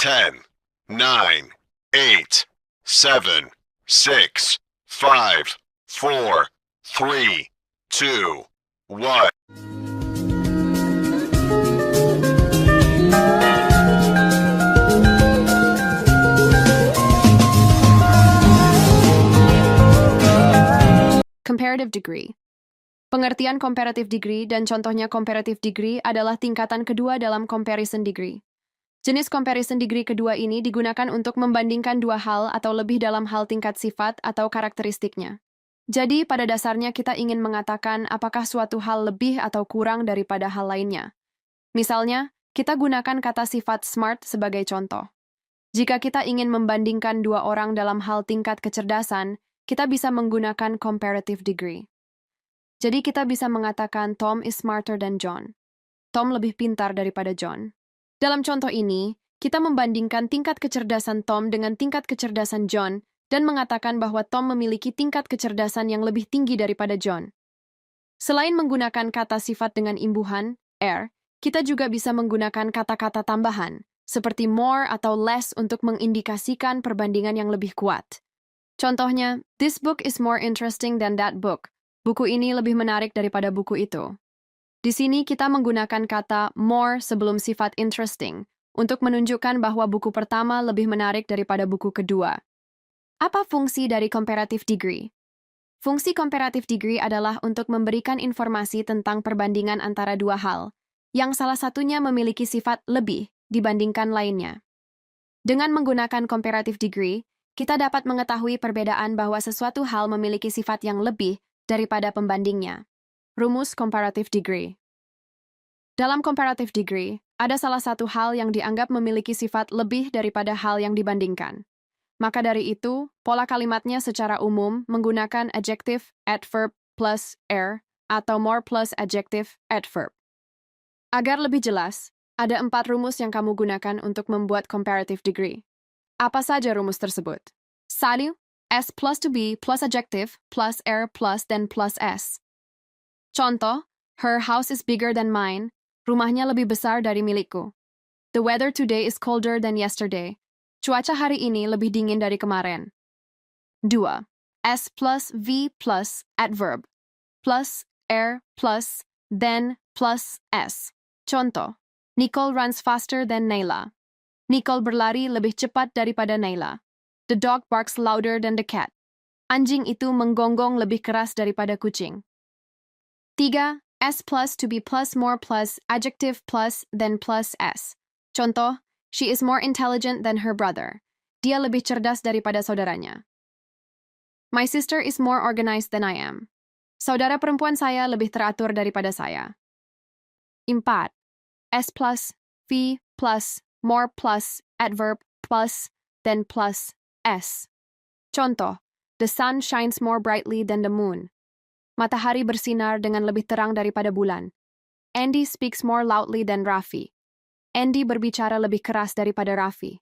10, 9, 8, 7, 6, 5, 4, 3, 2, 1. Comparative degree. Pengertian comparative degree dan contohnya comparative degree adalah tingkatan kedua dalam comparison degree. Jenis comparison degree kedua ini digunakan untuk membandingkan dua hal atau lebih dalam hal tingkat sifat atau karakteristiknya. Jadi, pada dasarnya kita ingin mengatakan apakah suatu hal lebih atau kurang daripada hal lainnya. Misalnya, kita gunakan kata sifat smart sebagai contoh. Jika kita ingin membandingkan dua orang dalam hal tingkat kecerdasan, kita bisa menggunakan comparative degree. Jadi kita bisa mengatakan Tom is smarter than John. Tom lebih pintar daripada John. Dalam contoh ini, kita membandingkan tingkat kecerdasan Tom dengan tingkat kecerdasan John dan mengatakan bahwa Tom memiliki tingkat kecerdasan yang lebih tinggi daripada John. Selain menggunakan kata sifat dengan imbuhan, er, kita juga bisa menggunakan kata-kata tambahan, seperti more atau less untuk mengindikasikan perbandingan yang lebih kuat. Contohnya, this book is more interesting than that book. Buku ini lebih menarik daripada buku itu. Di sini kita menggunakan kata more sebelum sifat interesting untuk menunjukkan bahwa buku pertama lebih menarik daripada buku kedua. Apa fungsi dari comparative degree? Fungsi comparative degree adalah untuk memberikan informasi tentang perbandingan antara dua hal, yang salah satunya memiliki sifat lebih dibandingkan lainnya. Dengan menggunakan comparative degree, kita dapat mengetahui perbedaan bahwa sesuatu hal memiliki sifat yang lebih daripada pembandingnya. Rumus comparative degree. Dalam comparative degree, ada salah satu hal yang dianggap memiliki sifat lebih daripada hal yang dibandingkan. Maka dari itu, pola kalimatnya secara umum menggunakan adjective adverb plus er atau more plus adjective adverb. Agar lebih jelas, ada 4 rumus yang kamu gunakan untuk membuat comparative degree. Apa saja rumus tersebut? 1. S plus to be plus adjective plus er plus dan plus S. Contoh, her house is bigger than mine. Rumahnya lebih besar dari milikku. The weather today is colder than yesterday. Cuaca hari ini lebih dingin dari kemarin. 2. S plus V plus adverb plus er plus then plus S. Contoh, Nicole runs faster than Naila. Nicole berlari lebih cepat daripada Naila. The dog barks louder than the cat. Anjing itu menggonggong lebih keras daripada kucing. 3. S plus to be plus more plus adjective plus then plus S. Contoh, she is more intelligent than her brother. Dia lebih cerdas daripada saudaranya. My sister is more organized than I am. Saudara perempuan saya lebih teratur daripada saya. 4. S plus, V plus, more plus, adverb plus, then plus, S. Contoh, the sun shines more brightly than the moon. Matahari bersinar dengan lebih terang daripada bulan. Andy speaks more loudly than Raffi. Andy berbicara lebih keras daripada Raffi.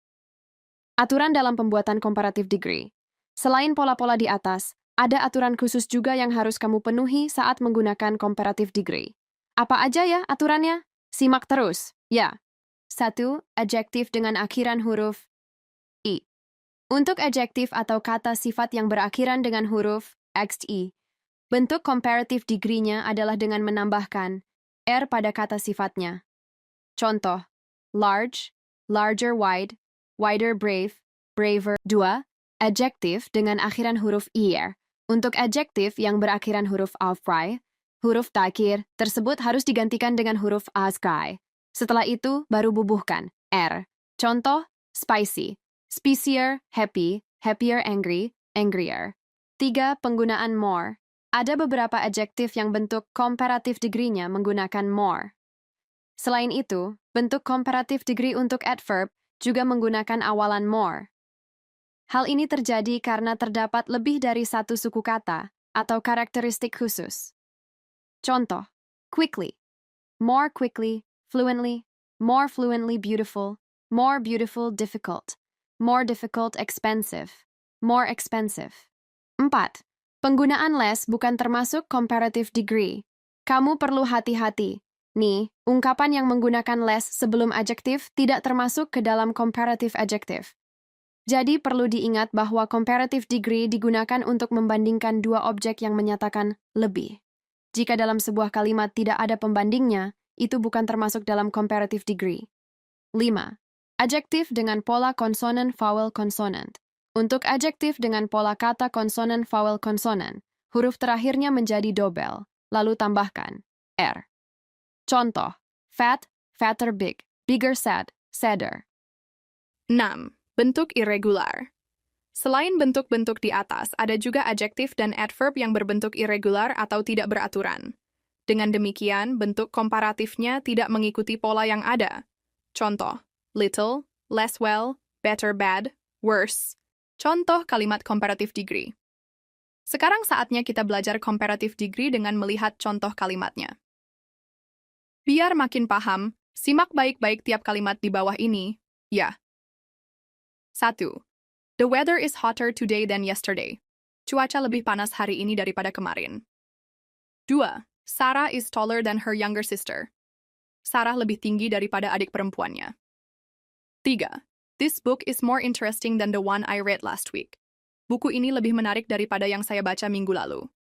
Aturan dalam pembuatan comparative degree. Selain pola-pola di atas, ada aturan khusus juga yang harus kamu penuhi saat menggunakan comparative degree. Apa aja ya aturannya? Simak terus. Ya. 1. Adjektif dengan akhiran huruf I. Untuk adjektif atau kata sifat yang berakhiran dengan huruf XI, bentuk comparative degree-nya adalah dengan menambahkan er pada kata sifatnya. Contoh, large, larger wide, wider brave, braver. 2. Adjektif dengan akhiran huruf IR. Untuk adjektif yang berakhiran huruf aufrei, huruf takhir tersebut harus digantikan dengan huruf azkai. Setelah itu, baru bubuhkan er. Contoh, spicy, spicier, happy, happier, angry, angrier. 3. Penggunaan more. Ada beberapa adjektif yang bentuk comparative degree-nya menggunakan more. Selain itu, bentuk comparative degree untuk adverb juga menggunakan awalan more. Hal ini terjadi karena terdapat lebih dari satu suku kata atau karakteristik khusus. Contoh, quickly, more quickly, fluently, more fluently beautiful, more beautiful difficult, more difficult expensive, more expensive. 4. Penggunaan less bukan termasuk comparative degree. Kamu perlu hati-hati. Nih, ungkapan yang menggunakan less sebelum adjektif tidak termasuk ke dalam comparative adjective. Jadi perlu diingat bahwa comparative degree digunakan untuk membandingkan dua objek yang menyatakan lebih. Jika dalam sebuah kalimat tidak ada pembandingnya, itu bukan termasuk dalam comparative degree. 5. Adjektif dengan pola konsonan vowel konsonant. Untuk adjektif dengan pola kata konsonan vowel konsonan, huruf terakhirnya menjadi dobel, lalu tambahkan R. Contoh, fat, fatter big, bigger sad, sadder. 6. Bentuk irregular. Selain bentuk-bentuk di atas, ada juga adjektif dan adverb yang berbentuk irregular atau tidak beraturan. Dengan demikian, bentuk komparatifnya tidak mengikuti pola yang ada. Contoh, little, less well, better bad, worse. Contoh kalimat comparative degree. Sekarang saatnya kita belajar comparative degree dengan melihat contoh kalimatnya. Biar makin paham, simak baik-baik tiap kalimat di bawah ini. Ya. 1. The weather is hotter today than yesterday. Cuaca lebih panas hari ini daripada kemarin. 2. Sarah is taller than her younger sister. Sarah lebih tinggi daripada adik perempuannya. 3. This book is more interesting than the one I read last week. Buku ini lebih menarik daripada yang saya baca minggu lalu.